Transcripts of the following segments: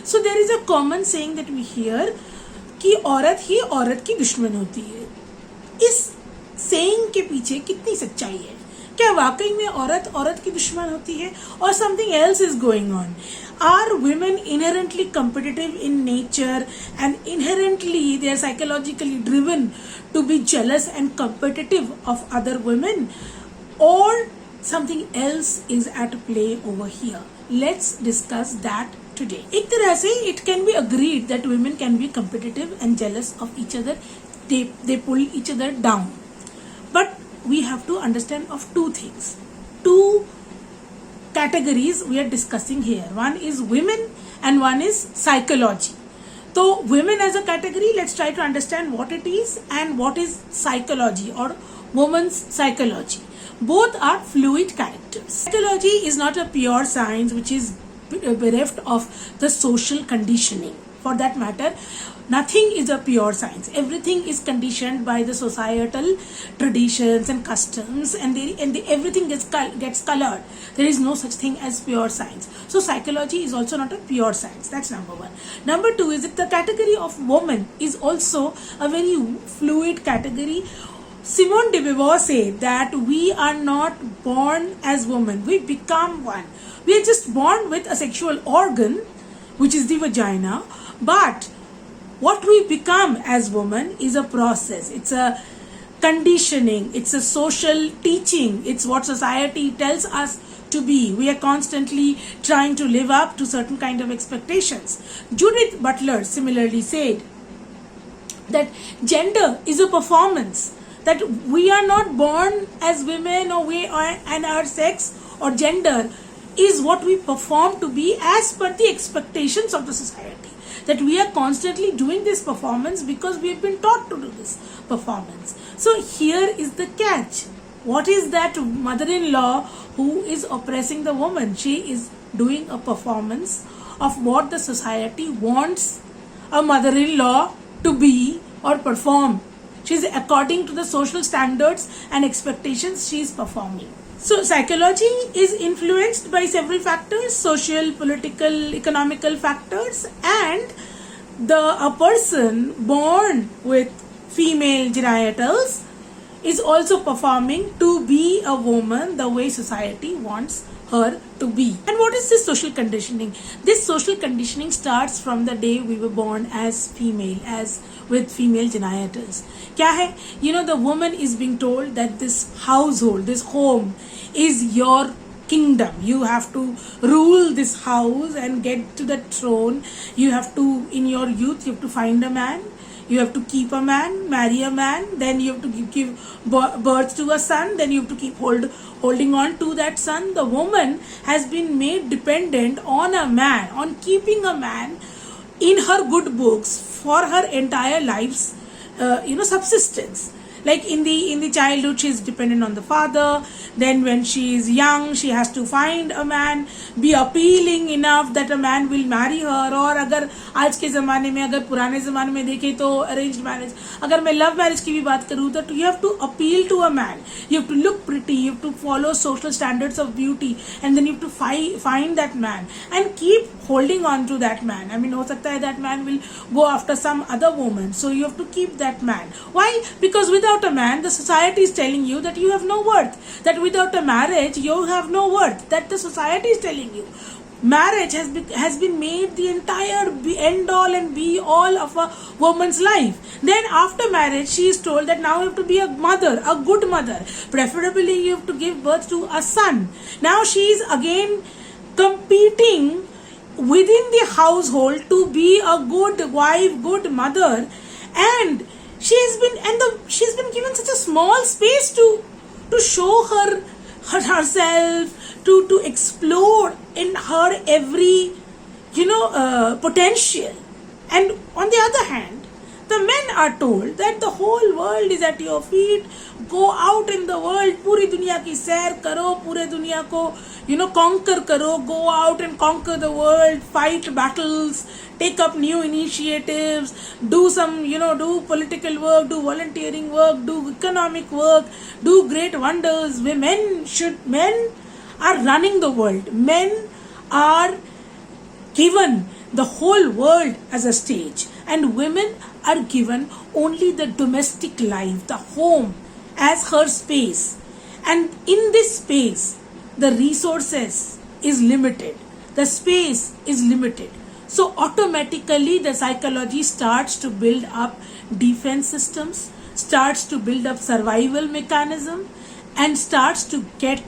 So there is a common saying that we hear कि औरत ही औरत की दुश्मन होती है. इस सेइंग के पीछे कितनी सच्चाई है? क्या वाकई में औरत औरत की दुश्मन होती है, और something else is going on? Are women inherently competitive in nature and inherently they are psychologically driven to be jealous and competitive of other women, or something else is at play over here? Let's discuss that today. एक तरह से it can be agreed that women can be competitive and jealous of each other. They pull each other down. But we have to understand of two things. Two categories we are discussing here. One is women and one is psychology. So women as a category, let's try to understand what it is and what is psychology or woman's psychology. Both are fluid characters. Psychology is not a pure science which is bereft of the social conditioning. For that matter, nothing is a pure science. Everything is conditioned by the societal traditions and customs, and everything gets colored. There is no such thing as pure science. So psychology is also not a pure science. That's number one. Number two is that the category of woman is also a very fluid category. Simone de Beauvoir said that we are not born as women, we become one. We are just born with a sexual organ, which is the vagina, but what we become as women is a process. It's a conditioning, it's a social teaching, it's what society tells us to be. We are constantly trying to live up to certain kind of expectations. Judith Butler similarly said that gender is a performance, that we are not born as women, and our sex or gender is what we perform to be as per the expectations of the society. That we are constantly doing this performance because we have been taught to do this performance. So here is the catch. What is that mother-in-law who is oppressing the woman? She is doing a performance of what the society wants a mother-in-law to be or perform. She is according to the social standards and expectations she is performing. So psychology is influenced by several factors: social, political, economical factors, and a person born with female genitals is also performing to be a woman the way society wants her to be. And what is this social conditioning? This social conditioning starts from the day we were born as female, as with female genitals. क्या है? The woman is being told that this household, this home is your kingdom. You have to rule this house and get to the throne. You have to, in your youth, you have to find a man. You have to keep a man, marry a man, then you have to give birth to a son, then you have to keep holding on to that son. The woman has been made dependent on a man, on keeping a man in her good books for her entire life's subsistence. Like in the childhood, she is dependent on the father. Then when she is young, she has to find a man, be appealing enough that a man will marry her. और अगर आज के ज़माने में, अगर पुराने ज़माने में देखें तो arranged marriage, अगर मैं love marriage की भी बात करूँ तो you have to appeal to a man. You have to look pretty, you have to follow social standards of beauty, and then you have to find that man and keep holding on to that man. I mean, हो सकता है that man will go after some other woman. So you have to keep that man. Why? Because without a man, the society is telling you that you have no worth. That without a marriage, you have no worth. That the society is telling you. Marriage has been made the entire end all and be all of a woman's life. Then after marriage, she is told that now you have to be a mother, a good mother. Preferably, you have to give birth to a son. Now she is again competing within the household to be a good wife, good mother, and she's been given such a small space to show herself, to explore in her every potential. And on the other hand, the men are told that the whole world is at your feet. Go out in the world, पूरी दुनिया की सैर करो, पूरे दुनिया को conquer करो. Go out and conquer the world, fight battles, take up new initiatives, do some do political work, do volunteering work, do economic work, do great wonders. Men are running the world. Men are given the whole world as a stage, and women are given only the domestic life, the home, as her space. And in this space, the resources is limited, the space is limited. So automatically the psychology starts to build up defense systems, starts to build up survival mechanism, and starts to get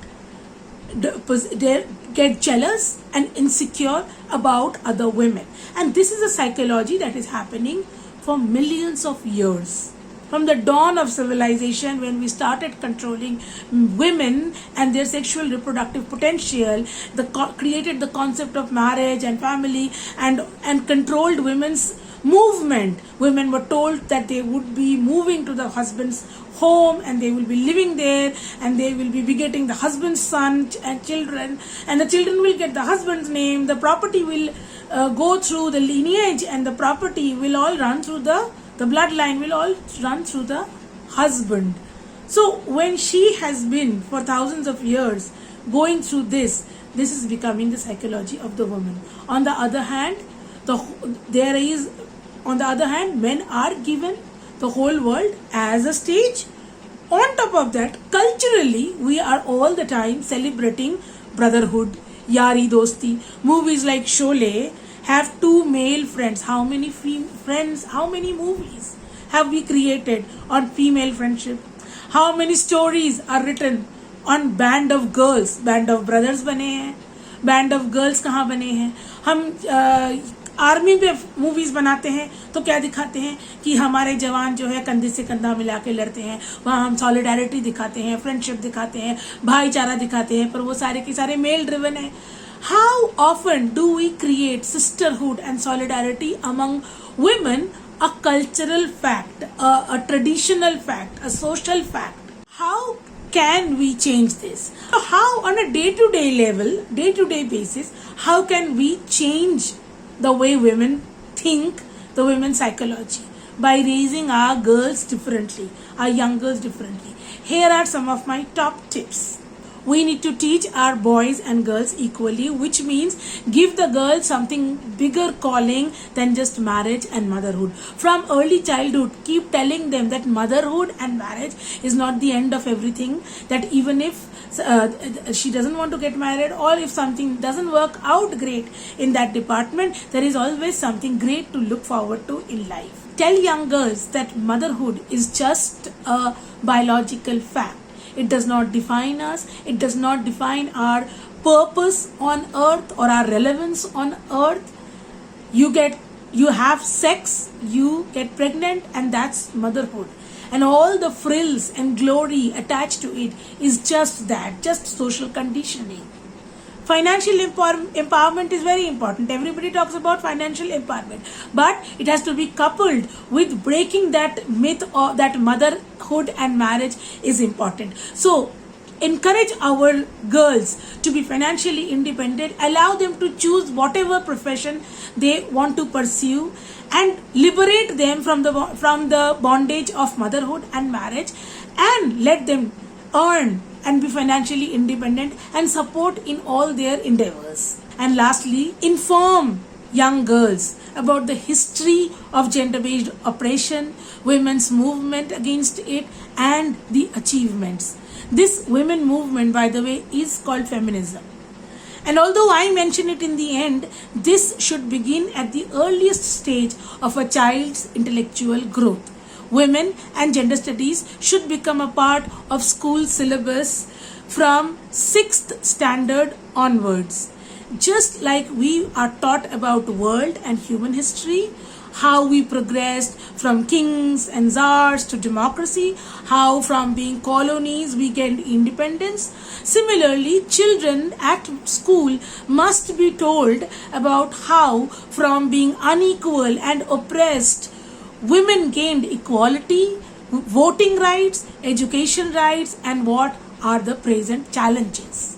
jealous and insecure about other women. And this is a psychology that is happening for millions of years. From the dawn of civilization, when we started controlling women and their sexual reproductive potential, created the concept of marriage and family, and controlled women's movement. Women were told that they would be moving to the husband's home and they will be living there, and they will be begetting the husband's son and children, and the children will get the husband's name, the property will go through the lineage, and the property will all run through the bloodline will all run through the husband. So when she has been for thousands of years going through this is becoming the psychology of the woman. On the other hand, men are given the whole world as a stage. On top of that, culturally, we are all the time celebrating brotherhood, yari dosti. Movies like Sholay have two male friends. How many friends, how many movies have we created on female friendship? How many stories are written on band of girls? Band of brothers बने हैं, band of girls कहाँ बने हैं? हम army पे movies बनाते हैं तो क्या दिखाते हैं कि हमारे जवान जो है कंधे से कंधा मिला के लड़ते हैं. वहाँ हम सॉलिडारिटी दिखाते हैं, फ्रेंडशिप दिखाते हैं, भाईचारा दिखाते हैं, पर वो सारे के सारे मेल ड्रिवन है. How often do we create sisterhood and solidarity among women? A cultural fact, a traditional fact, a social fact. How can we change this? How, on a day-to-day level, day-to-day basis, how can we change the way women think, the women's psychology? By raising our girls differently, our young girls differently. Here are some of my top tips. We need to teach our boys and girls equally, which means give the girls something bigger calling than just marriage and motherhood. From early childhood, keep telling them that motherhood and marriage is not the end of everything, that even if she doesn't want to get married, or if something doesn't work out great in that department, there is always something great to look forward to in life. Tell young girls that motherhood is just a biological fact. It does not define us. It does not define our purpose on earth or our relevance on earth. You have sex, you get pregnant, and that's motherhood. And all the frills and glory attached to it is just that, just social conditioning. Financial empowerment is very important. Everybody talks about financial empowerment, but it has to be coupled with breaking that myth of that motherhood and marriage is important. So encourage our girls to be financially independent, allow them to choose whatever profession they want to pursue, and liberate them from the bondage of motherhood and marriage, and let them earn and be financially independent and support in all their endeavors. And lastly, inform young girls about the history of gender-based oppression, women's movement against it, and the achievements. This women movement, by the way, is called feminism. And although I mention it in the end, this should begin at the earliest stage of a child's intellectual growth. Women and gender studies should become a part of school syllabus from 6th standard onwards. Just like we are taught about world and human history, how we progressed from kings and czars to democracy, how from being colonies we gained independence. Similarly, children at school must be told about how from being unequal and oppressed, women gained equality, voting rights, education rights, and what are the present challenges.